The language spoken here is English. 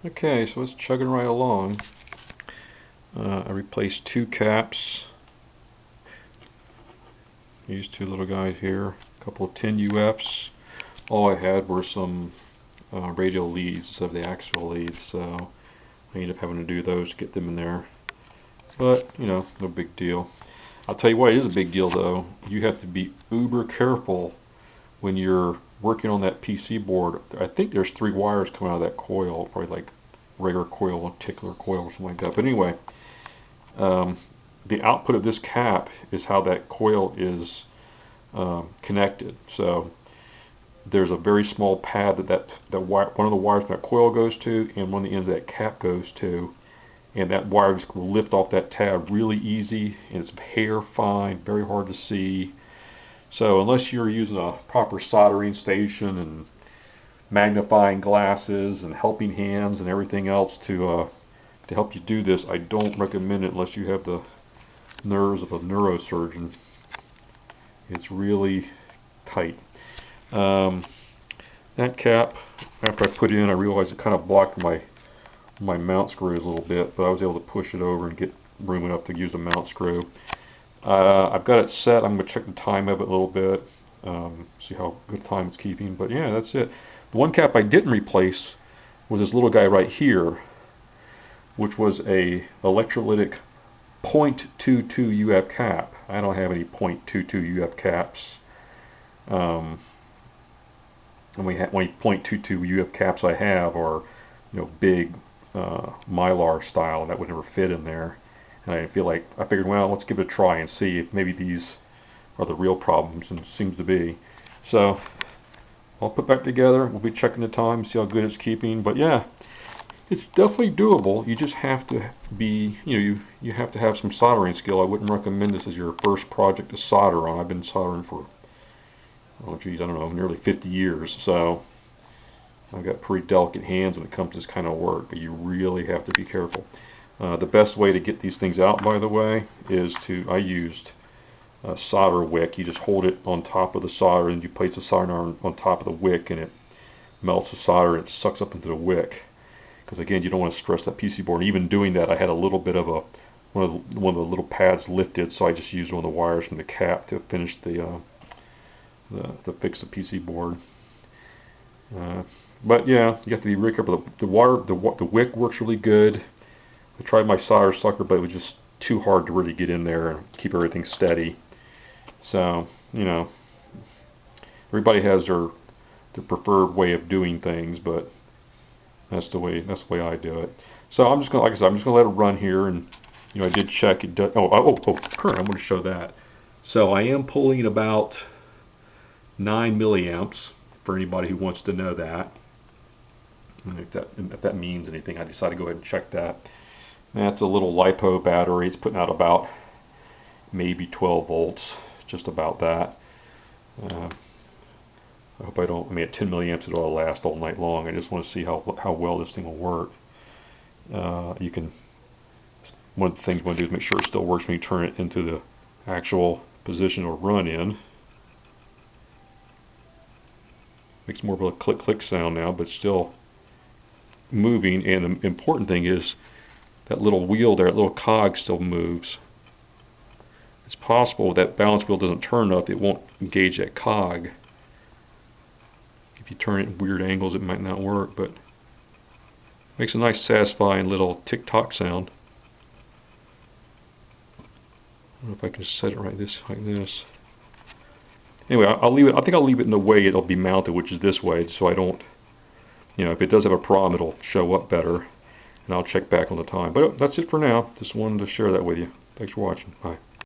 Okay, so it's chugging right along. I replaced two caps. These two little guys here. A couple of 10 UFs. All I had were some radial leads instead of the axial leads, so I ended up having to do those to get them in there. But, you know, no big deal. I'll tell you what, it is a big deal though. You have to be uber careful when you're working on that PC board. I think there's 3 wires coming out of that coil, probably like regular coil, a tickler coil, or something like that. But anyway, um, the output of this cap is how that coil is connected. So there's a very small pad that one of the wires from that coil goes to, and one of the ends of that cap goes to, and that wire will lift off that tab really easy, and it's hair fine, very hard to see. So unless you're using a proper soldering station and magnifying glasses and helping hands and everything else to help you do this, I don't recommend it unless you have the nerves of a neurosurgeon. It's really tight. Um, that cap, after I put it in, I realized it kind of blocked my mount screws a little bit, but I was able to push it over and get room enough to use a mount screw. I've got it set. I'm going to check the time of it a little bit, see how good time it's keeping. But yeah, that's it. The one cap I didn't replace was this little guy right here, which was a electrolytic 0.22 UF cap. I don't have any 0.22 UF caps. Only 0.22 UF caps I have are, you know, big Mylar style that would never fit in there. And I figured, well, let's give it a try and see if maybe these are the real problems, and it seems to be. So I'll put back together. We'll be checking the time, see how good it's keeping. But yeah, it's definitely doable. You just have to be, you have to have some soldering skill. I wouldn't recommend this as your first project to solder on. I've been soldering for, oh geez, I don't know, nearly 50 years. So I've got pretty delicate hands when it comes to this kind of work, but you really have to be careful. The best way to get these things out, by the way, is I used a solder wick. You just hold it on top of the solder and you place the solder on top of the wick, and it melts the solder and it sucks up into the wick. Because again, you don't want to stress that PC board. And even doing that, I had a little bit of one of the little pads lifted, so I just used one of the wires from the cap to finish to fix the PC board. But yeah, you have to be really careful. The wick works really good. I tried my solder sucker, but it was just too hard to really get in there and keep everything steady. So, you know, everybody has their preferred way of doing things, but that's the way I do it. So I'm just gonna, like I said, I'm just gonna let it run here, and I did check it. Current. I'm going to show that. So I am pulling about 9 milliamps for anybody who wants to know that. And if that means anything, I decided to go ahead and check that. That's a little LiPo battery. It's putting out about maybe 12 volts, just about that. I hope at 10 milliamps it'll last all night long. I just want to see how well this thing will work. One of the things you want to do is make sure it still works when you turn it into the actual position or run in. Makes more of a click sound now, but still moving. And the important thing is that little wheel there, that little cog still moves. It's possible if that balance wheel doesn't turn up, it won't engage that cog. If you turn it at weird angles, it might not work, but makes a nice satisfying little tick-tock sound. I don't know if I can set it like this. Anyway, I'll leave it. I think I'll leave it in the way it'll be mounted, which is this way, so I don't, if it does have a problem, it'll show up better. And I'll check back on the time. But that's it for now. Just wanted to share that with you. Thanks for watching. Bye.